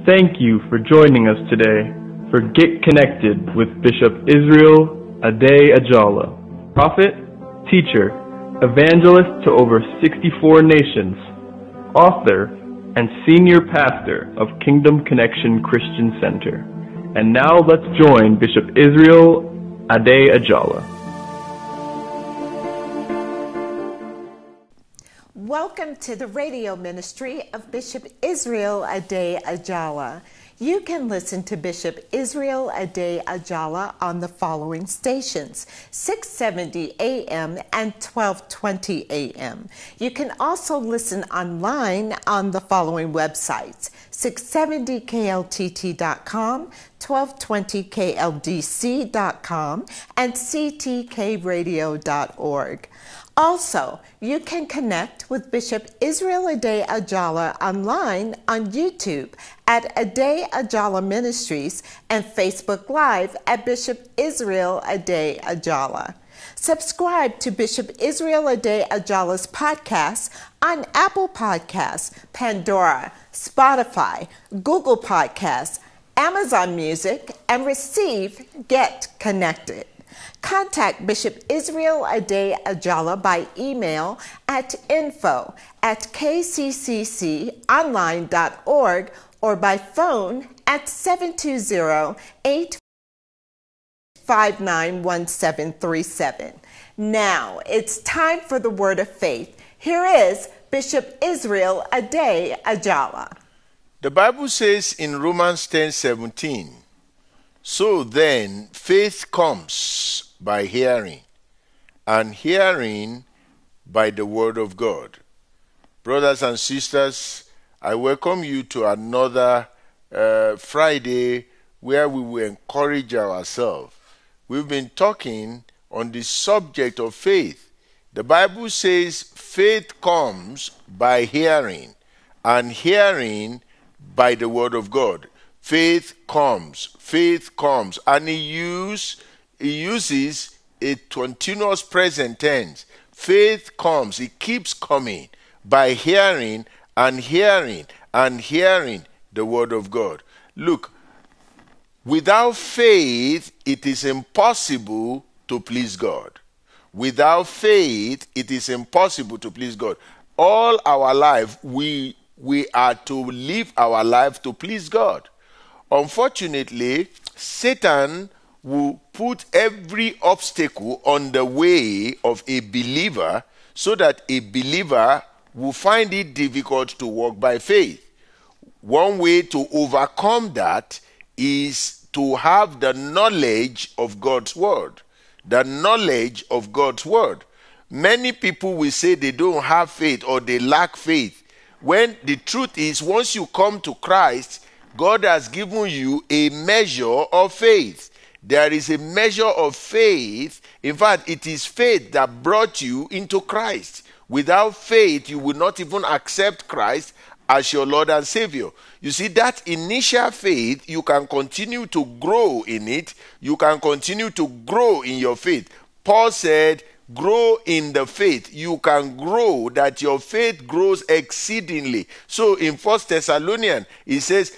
Thank you for joining us today for Get Connected with Bishop Israel Ade Ajala, prophet, teacher, evangelist to over 64 nations, author, and senior pastor of Kingdom Connection Christian Center. And now let's join Bishop Israel Ade Ajala. Welcome to the radio ministry of Bishop Israel Ade Ajala. You can listen to Bishop Israel Ade Ajala on the following stations: 670 AM and 1220 AM. You can also listen online on the following websites: 670kltt.com, 1220kldc.com, and ctkradio.org. Also, you can connect with Bishop Israel Ade Ajala online on YouTube at Ade Ajala Ministries and Facebook Live at Bishop Israel Ade Ajala. Subscribe to Bishop Israel Ade Ajala's podcasts on Apple Podcasts, Pandora, Spotify, Google Podcasts, Amazon Music, and receive Get Connected. Contact Bishop Israel Ade Ajala by email at info@kccconline.org or by phone at 720-859-1737. Now it's time for the word of faith. Here is Bishop Israel Ade Ajala. The Bible says in Romans 10:17, "So then faith comes by hearing, and hearing by the word of God." Brothers and sisters, I welcome you to another Friday where we will encourage ourselves. We've been talking on the subject of faith. The Bible says faith comes by hearing, and hearing by the word of God. Faith comes, and he uses a continuous present tense. Faith comes, it keeps coming by hearing and hearing and hearing the word of God. Look, without faith, it is impossible to please God. Without faith, it is impossible to please God. All our life, we are to live our life to please God. Unfortunately, Satan will put every obstacle on the way of a believer so that a believer will find it difficult to walk by faith. One way to overcome that is to have the knowledge of God's word. The knowledge of God's word. Many people will say they don't have faith or they lack faith, when the truth is, once you come to Christ, God has given you a measure of faith. There is a measure of faith. In fact, it is faith that brought you into Christ. Without faith, you will not even accept Christ as your Lord and Savior. You see, that initial faith, you can continue to grow in it. You can continue to grow in your faith. Paul said, grow in the faith. You can grow, that your faith grows exceedingly. So in 1 Thessalonians, he says,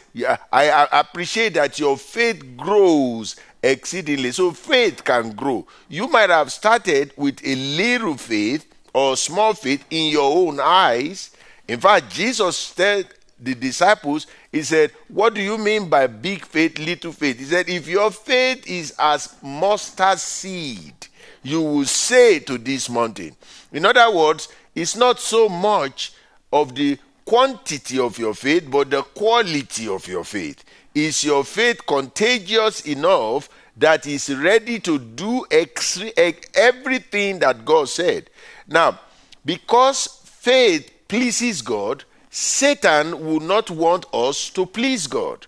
I appreciate that your faith grows exceedingly. So faith can grow. You might have started with a little faith or small faith in your own eyes. In fact, Jesus told the disciples, he said, what do you mean by big faith, little faith? He said, if your faith is as mustard seed, you will say to this mountain. In other words, it's not so much of the quantity of your faith, but the quality of your faith. Is your faith contagious enough that is ready to do everything that God said? Now, because faith pleases God, Satan will not want us to please God.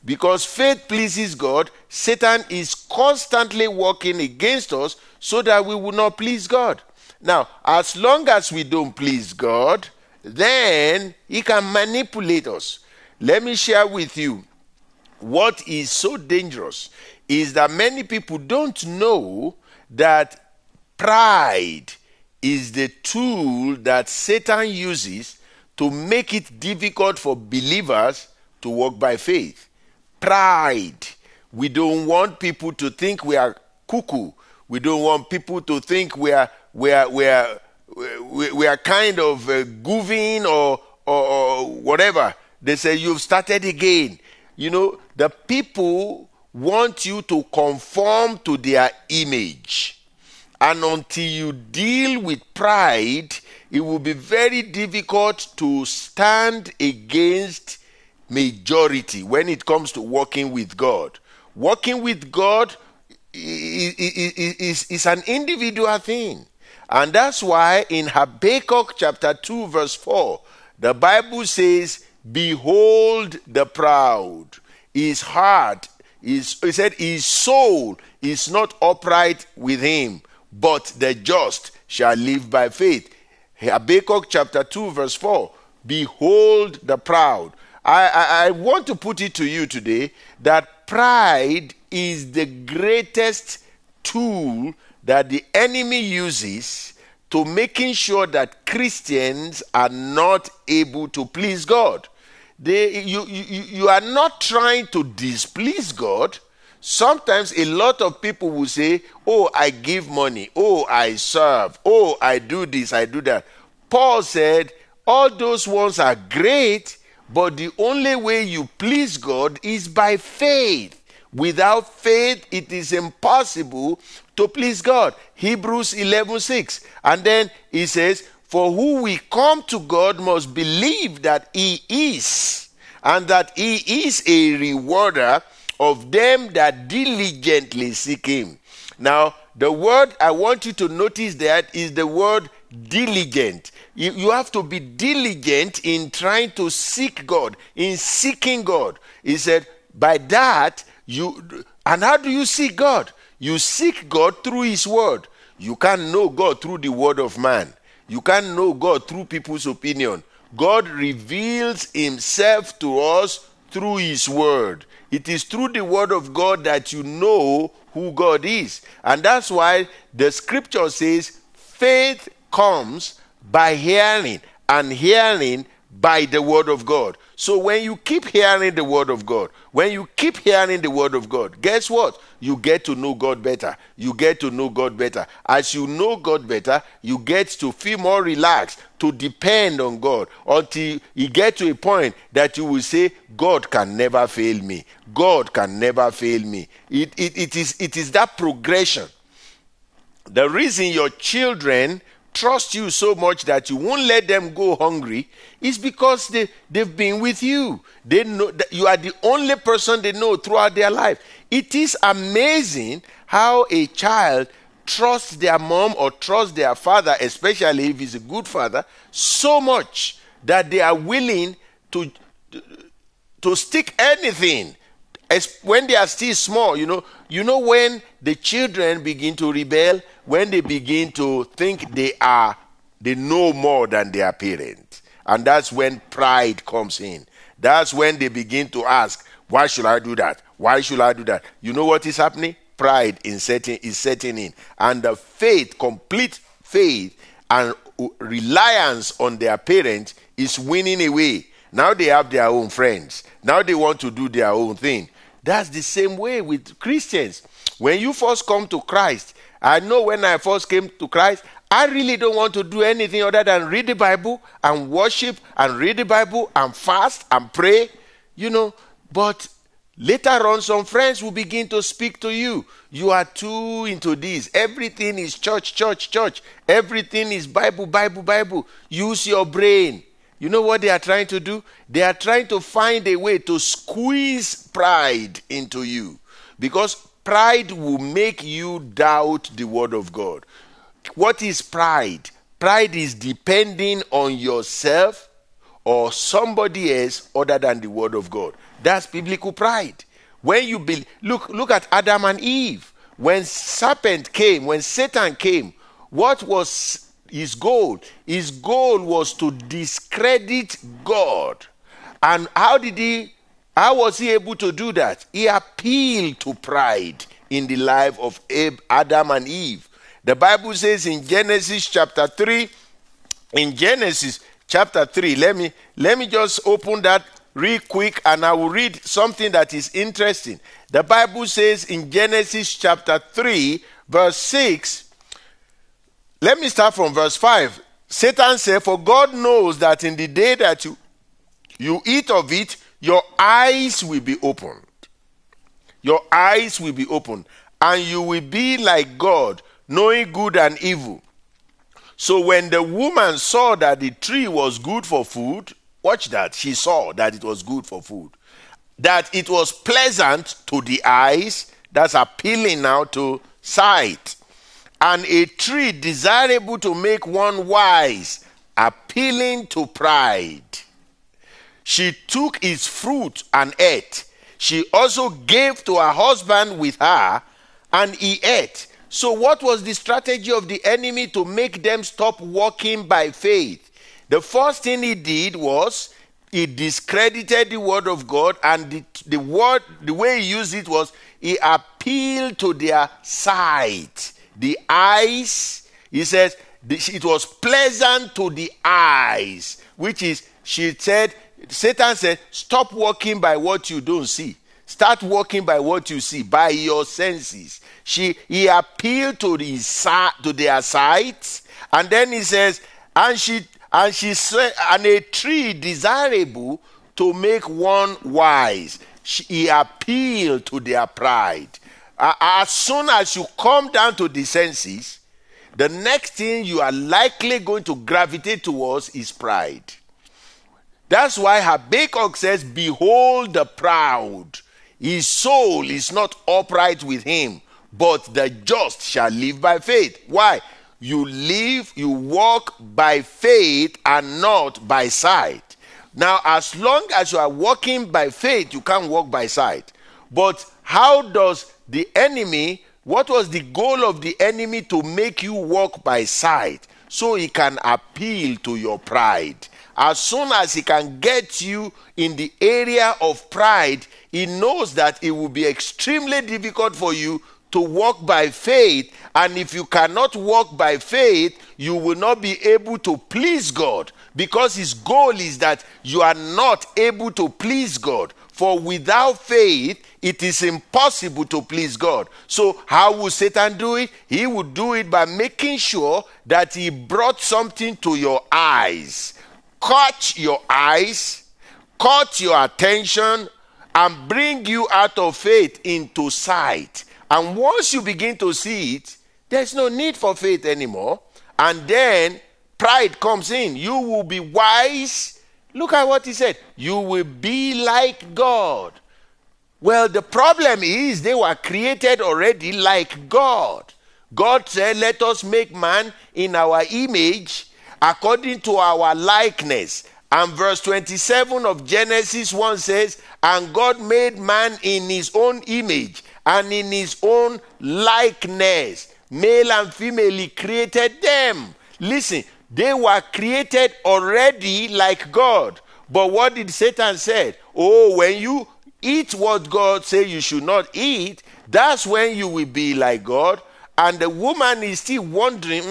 Because faith pleases God, Satan is constantly working against us so that we will not please God. Now, as long as we don't please God, then he can manipulate us. Let me share with you what is so dangerous is that many people don't know that pride is the tool that Satan uses to make it difficult for believers to walk by faith. Pride. We don't want people to think we are cuckoo. We don't want people to think we are kind of goofing or whatever. They say you've started again. You know, the people want you to conform to their image. And until you deal with pride, it will be very difficult to stand against majority when it comes to walking with God. Walking with God is an individual thing. And that's why in Habakkuk chapter 2 verse 4, the Bible says, behold the proud, his heart, he said his soul is not upright with him, but the just shall live by faith. Habakkuk chapter 2 verse 4, behold the proud. I want to put it to you today that pride is the greatest tool that the enemy uses to making sure that Christians are not able to please God. You are not trying to displease God. Sometimes a lot of people will say, oh, I give money, oh, I serve, oh, I do this, I do that. Paul said, all those ones are great, but the only way you please God is by faith. Without faith, it is impossible to please God. Hebrews 11:6. And then he says, for who will come to God must believe that he is, and that he is a rewarder of them that diligently seek him. Now, the word I want you to notice that is the word diligent. You have to be diligent in trying to seek God, in seeking God. He said, by that, and how do you seek God? You seek God through his word. You can't know God through the word of man. You can't know God through people's opinion. God reveals himself to us through his word. It is through the word of God that you know who God is. And that's why the scripture says faith comes by hearing, and hearing by the word of God. So when you keep hearing the word of God, guess what? You get to know God better. As you know God better, you get to feel more relaxed, to depend on God, until you get to a point that you will say, God can never fail me. It is that progression. The reason your children trust you so much that you won't let them go hungry is because they've been with you. They know that you are the only person they know throughout their life. It is amazing how a child trusts their mom or trusts their father, especially if he's a good father, so much that they are willing to stick anything. As when they are still small, you know when the children begin to rebel, when they begin to think they know more than their parents. And that's when pride comes in. That's when they begin to ask, why should I do that? You know what is happening? Pride is setting in. And the complete faith and reliance on their parents is winning away. Now they have their own friends. Now they want to do their own thing. That's the same way with Christians. When you first come to Christ, I know when I first came to Christ, I really don't want to do anything other than read the Bible and worship and read the Bible and fast and pray, But later on, some friends will begin to speak to you. You are too into this. Everything is church. Everything is Bible. Use your brain. You know what they are trying to do? They are trying to find a way to squeeze pride into you. Because pride will make you doubt the word of God. What is pride? Pride is depending on yourself or somebody else other than the word of God. That's biblical pride. When you look at Adam and Eve. When Satan came, what was his goal? His goal was to discredit God. And how was he able to do that? He appealed to pride in the life of Adam and Eve. The Bible says in Genesis chapter 3, let me just open that real quick, and I will read something that is interesting. The Bible says in Genesis chapter 3, verse 6, let me start from verse 5. Satan said, "For God knows that in the day that you eat of it, your eyes will be opened. Your eyes will be opened, and you will be like God, knowing good and evil." So when the woman saw that the tree was good for food, watch that, she saw that it was good for food, that it was pleasant to the eyes, that's appealing now to sight, and a tree desirable to make one wise, appealing to pride. She took its fruit and ate. She also gave to her husband with her, and he ate. So what was the strategy of the enemy to make them stop walking by faith? The first thing he did was he discredited the word of God, and the way he used it was he appealed to their sight. The eyes, he says, it was pleasant to the eyes, which is, Satan said, stop walking by what you don't see. Start walking by what you see, by your senses. He appealed to their sight, and then he says, and she said, and a tree desirable to make one wise. He appealed to their pride. As soon as you come down to the senses, the next thing you are likely going to gravitate towards is pride. That's why Habakkuk says, "Behold the proud, his soul is not upright with him, but the just shall live by faith." Why? You walk by faith and not by sight. Now, as long as you are walking by faith, you can't walk by sight. But how does the enemy, what was the goal of the enemy? To make you walk by sight, so he can appeal to your pride. As soon as he can get you in the area of pride, he knows that it will be extremely difficult for you to walk by faith. And if you cannot walk by faith, you will not be able to please God, because his goal is that you are not able to please God. For without faith, it is impossible to please God. So how will Satan do it? He will do it by making sure that he brought something to your eyes, caught your eyes, caught your attention, and bring you out of faith into sight. And once you begin to see it, there's no need for faith anymore. And then pride comes in. You will be wise. Look at what he said. You will be like God. Well, the problem is they were created already like God. God said, "Let us make man in our image, according to our likeness." And verse 27 of Genesis 1 says, "And God made man in his own image and in his own likeness. Male and female, he created them." Listen, they were created already like God. But what did Satan say? Oh, when you eat what God said you should not eat, that's when you will be like God. And the woman is still wondering,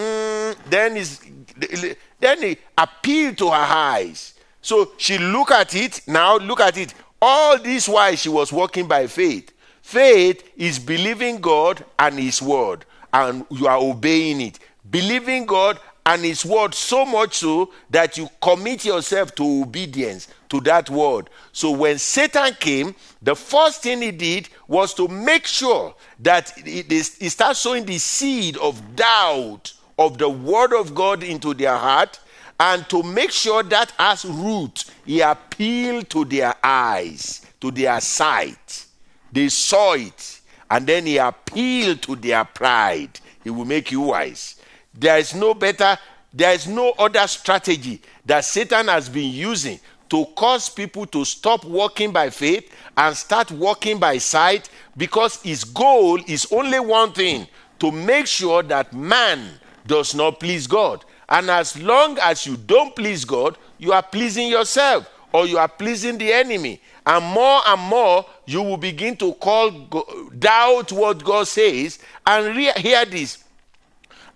then he appealed to her eyes. So she look at it, now look at it. All this while she was walking by faith. Faith is believing God and his word, and you are obeying it. Believing God and his word so much so that you commit yourself to obedience to that word. So when Satan came, the first thing he did was to make sure that he starts sowing the seed of doubt of the word of God into their heart, and to make sure that has root, he appealed to their eyes, to their sight. They saw it, and then he appealed to their pride. He will make you wise. There is no other strategy that Satan has been using to cause people to stop walking by faith and start walking by sight, because his goal is only one thing: to make sure that man does not please God. And as long as you don't please God, you are pleasing yourself, or you are pleasing the enemy. And more, you will begin to doubt what God says. And hear this.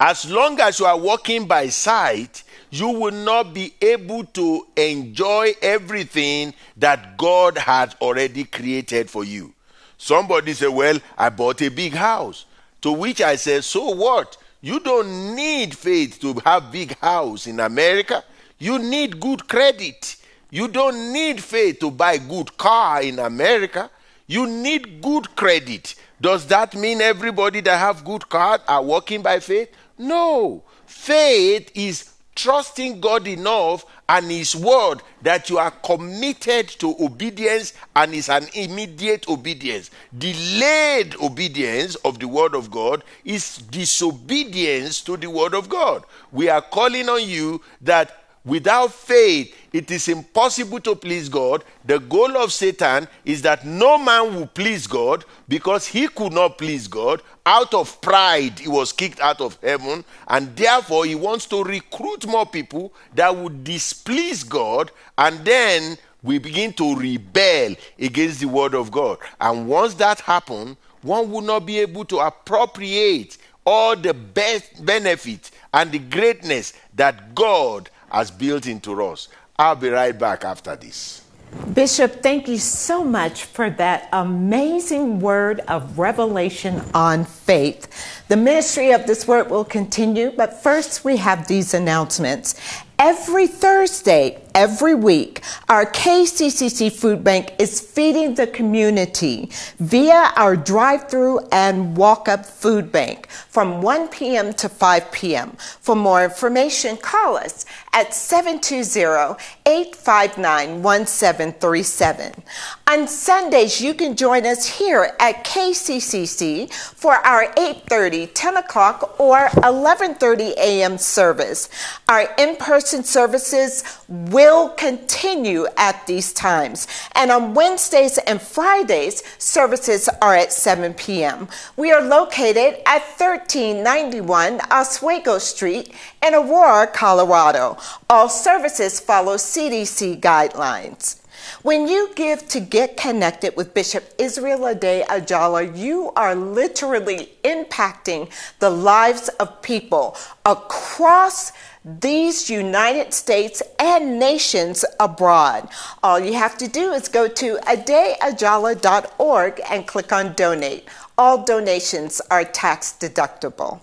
As long as you are walking by sight, you will not be able to enjoy everything that God had already created for you. Somebody said, well, I bought a big house. To which I said, so what? You don't need faith to have big house in America. You need good credit. You don't need faith to buy good car in America. You need good credit. Does that mean everybody that have good card are walking by faith? No. Faith is trusting God enough and His word that you are committed to obedience, and is an immediate obedience. Delayed obedience of the word of God is disobedience to the word of God. We are calling on you that without faith, it is impossible to please God. The goal of Satan is that no man will please God, because he could not please God. Out of pride, he was kicked out of heaven, and therefore he wants to recruit more people that would displease God, and then we begin to rebel against the word of God. And once that happens, one will not be able to appropriate all the best benefit and the greatness that God has built into us. I'll be right back after this. Bishop, thank you so much for that amazing word of revelation on faith. The ministry of this word will continue, but first we have these announcements. Every Thursday, every week, our KCCC Food Bank is feeding the community via our drive-through and walk-up food bank from 1 p.m. to 5 p.m. For more information, call us at 720-859-1737. On Sundays, you can join us here at KCCC for our 8:30, 10 o'clock, or 11:30 a.m. service. Our in-person services will continue at these times. And on Wednesdays and Fridays, services are at 7 p.m. We are located at 1391 Oswego Street in Aurora, Colorado. All services follow CDC guidelines. When you give to get connected with Bishop Israel Ade Ajala, you are literally impacting the lives of people across these United States and nations abroad. All you have to do is go to adeajala.org and click on donate. All donations are tax deductible.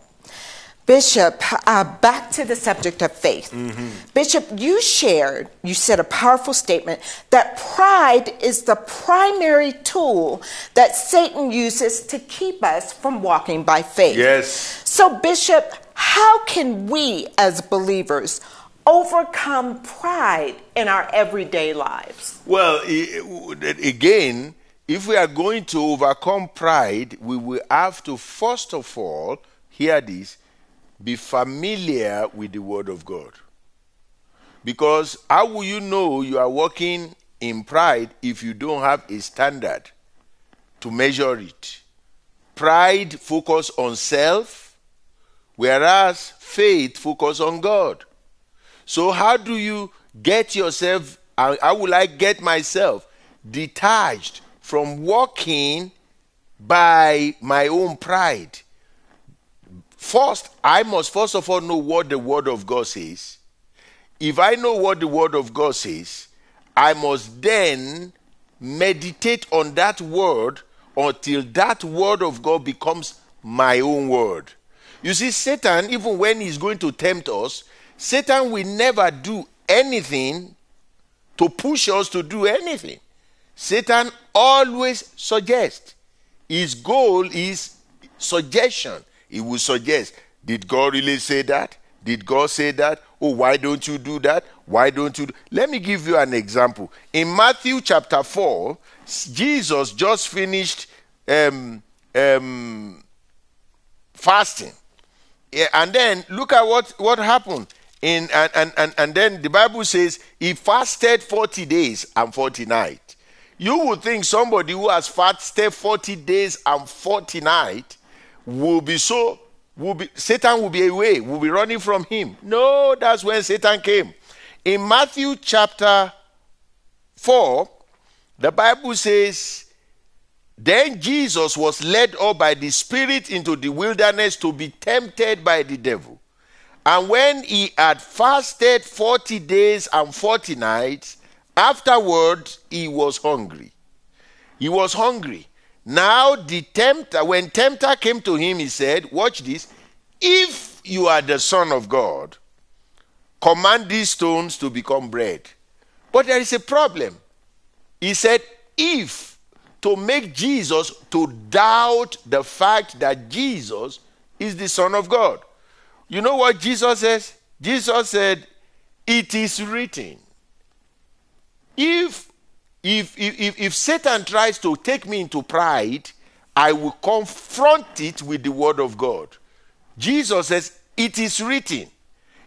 Bishop, back to the subject of faith. Bishop, you said a powerful statement that pride is the primary tool that Satan uses to keep us from walking by faith. Yes. So, Bishop, how can we as believers overcome pride in our everyday lives? Well, again, if we are going to overcome pride, we will have to, first of all, hear this, be familiar with the word of God. Because how will you know you are walking in pride if you don't have a standard to measure it? Pride focuses on self, whereas faith focuses on God. So how do you get yourself, how will I get myself detached from walking by my own pride? First, I must first of all know what the word of God says. If I know what the word of God says, I must then meditate on that word until that word of God becomes my own word. You see, Satan, even when he's going to tempt us, Satan will never do anything to push us to do anything. Satan always suggests. His goal is suggestion. He will suggest, did God really say that? Did God say that? Oh, why don't you do that? Why don't you? Let me give you an example. In Matthew chapter 4, Jesus just finished fasting. Yeah, and then look at what happened. And then the Bible says he fasted 40 days and 40 nights. You would think somebody who has fasted 40 days and 40 nights Satan will be away, will be running from him. No, that's when Satan came. In Matthew chapter 4, the Bible says, then Jesus was led up by the Spirit into the wilderness to be tempted by the devil. And when he had fasted 40 days and 40 nights, afterward he was hungry. He was hungry. Now when tempter came to him, he said, watch this, if you are the Son of God, command these stones to become bread. But there is a problem. He said, if, to make Jesus to doubt the fact that Jesus is the Son of God. You know what Jesus says? Jesus said, it is written. If Satan tries to take me into pride, I will confront it with the word of God. Jesus says, it is written.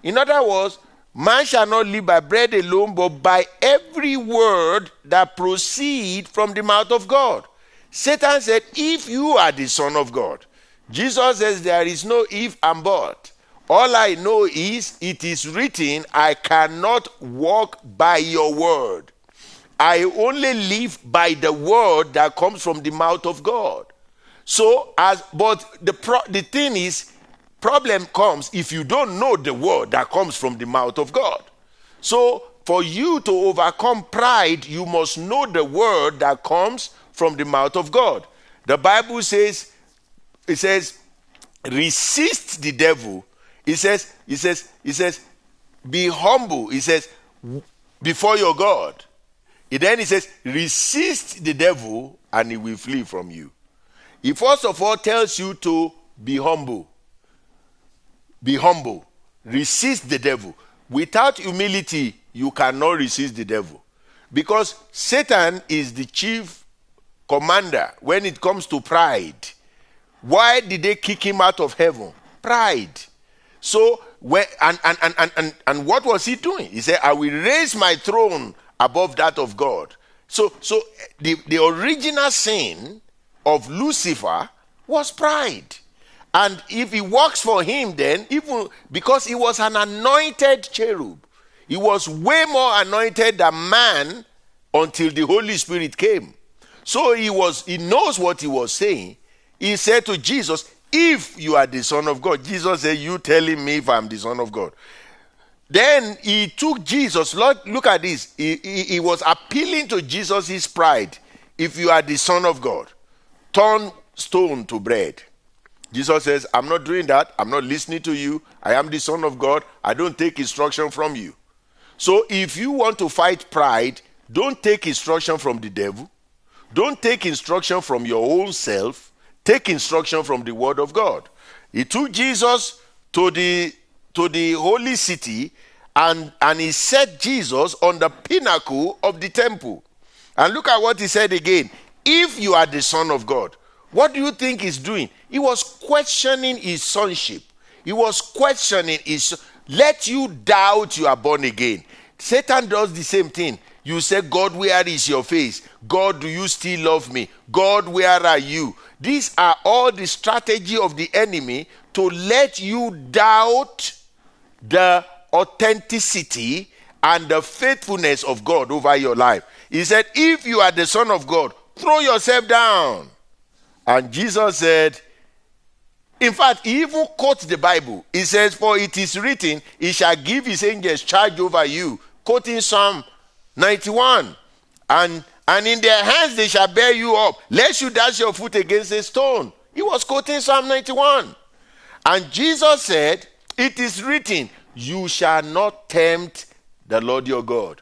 In other words, man shall not live by bread alone, but by every word that proceeds from the mouth of God. Satan said, if you are the Son of God. Jesus says, there is no if and but. All I know is, it is written, I cannot walk by your word. I only live by the word that comes from the mouth of God. But the thing is, problem comes if you don't know the word that comes from the mouth of God. So, for you to overcome pride, you must know the word that comes from the mouth of God. The Bible says, it says, resist the devil. It says, be humble. It says, before your God. Then it says, resist the devil and he will flee from you. He first of all tells you to be humble. Be humble. Resist the devil. Without humility, you cannot resist the devil. Because Satan is the chief commander when it comes to pride. Why did they kick him out of heaven? Pride. So, and what was he doing? He said, I will raise my throne above that of God. So the original sin of Lucifer was pride. And if it works for him, then, even because he was an anointed cherub, he was way more anointed than man until the Holy Spirit came. So he knows what he was saying. He said to Jesus, if you are the Son of God. Jesus said, you telling me if I'm the Son of God. Then he took Jesus. Look at this. He was appealing to Jesus' pride. If you are the Son of God, turn stone to bread. Jesus says, I'm not doing that. I'm not listening to you. I am the Son of God. I don't take instruction from you. So if you want to fight pride, don't take instruction from the devil. Don't take instruction from your own self. Take instruction from the word of God. He took Jesus to the holy city and he set Jesus on the pinnacle of the temple. And look at what he said again. If you are the Son of God, what do you think he's doing? He was questioning his sonship. He was questioning let you doubt you are born again. Satan does the same thing. You say, God, where is your face? God, do you still love me? God, where are you? These are all the strategy of the enemy to let you doubt the authenticity and the faithfulness of God over your life. He said, if you are the Son of God, throw yourself down. And Jesus said, in fact, he even quotes the Bible. He says, for it is written, he shall give his angels charge over you. Quoting Psalm 91. And in their hands they shall bear you up, lest you dash your foot against a stone. He was quoting Psalm 91. And Jesus said, it is written, you shall not tempt the Lord your God.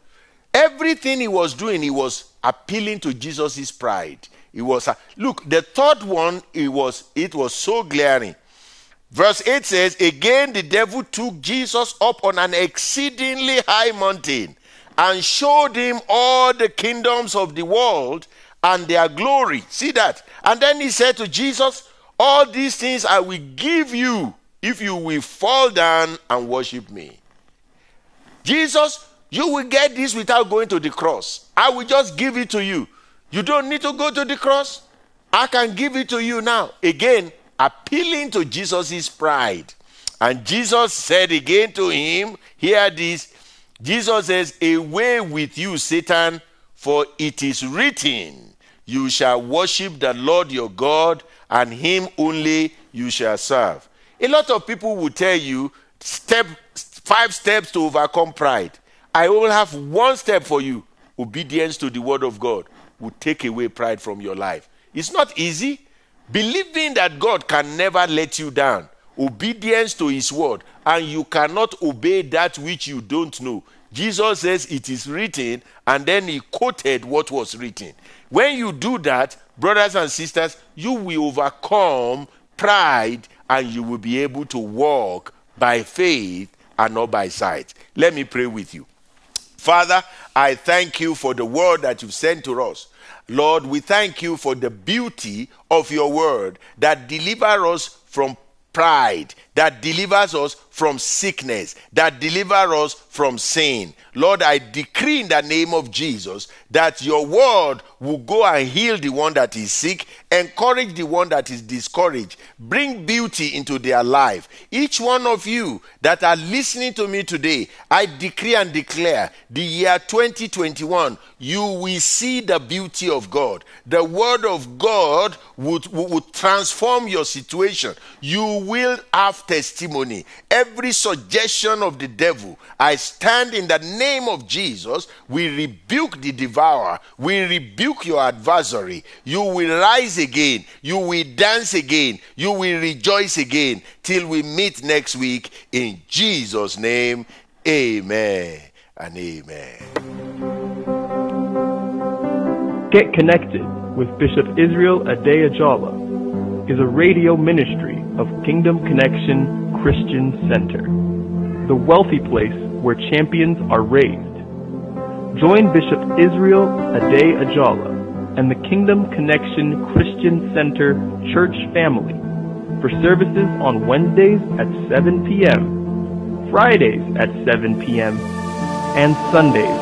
Everything he was doing, he was appealing to Jesus' pride. Look, the third one, it was so glaring. Verse 8 says, again the devil took Jesus up on an exceedingly high mountain and showed him all the kingdoms of the world and their glory. See that? And then he said to Jesus, all these things I will give you if you will fall down and worship me. Jesus, you will get this without going to the cross. I will just give it to you. You don't need to go to the cross. I can give it to you now. Again, appealing to Jesus' pride. And Jesus said again to him, hear this, Jesus says, away with you, Satan, for it is written, you shall worship the Lord your God, and him only you shall serve. A lot of people will tell you, 5 steps to overcome pride. I will have 1 step for you. Obedience to the word of God will take away pride from your life. It's not easy. Believing that God can never let you down. Obedience to his word. And you cannot obey that which you don't know. Jesus says it is written, and then he quoted what was written. When you do that, brothers and sisters, you will overcome pride and you will be able to walk by faith and not by sight. Let me pray with you. Father, I thank you for the word that you've sent to us. Lord, we thank you for the beauty of your word that delivers us from pride, that delivers us from sickness, that delivers us from sin. Lord, I decree in the name of Jesus that your word will go and heal the one that is sick, encourage the one that is discouraged, bring beauty into their life. Each one of you that are listening to me today, I decree and declare the year 2021, you will see the beauty of God. The word of God would transform your situation. You will have testimony. Every suggestion of the devil, I stand in the name of Jesus. We rebuke the devourer. We rebuke your adversary. You will rise again. You will dance again. You will rejoice again till we meet next week. In Jesus' name, amen and amen. Get Connected with Bishop Israel Ade Ajala is a radio ministry of Kingdom Connection Christian Center, the wealthy place where champions are raised. Join Bishop Israel Ade Ajala and the Kingdom Connection Christian Center church family for services on Wednesdays at 7 p.m., Fridays at 7 p.m., and Sundays.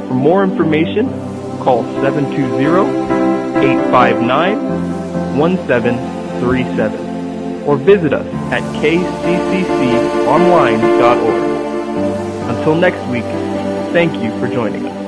For more information, call 720-859-1737 or visit us at kccconline.org. Until next week, thank you for joining us.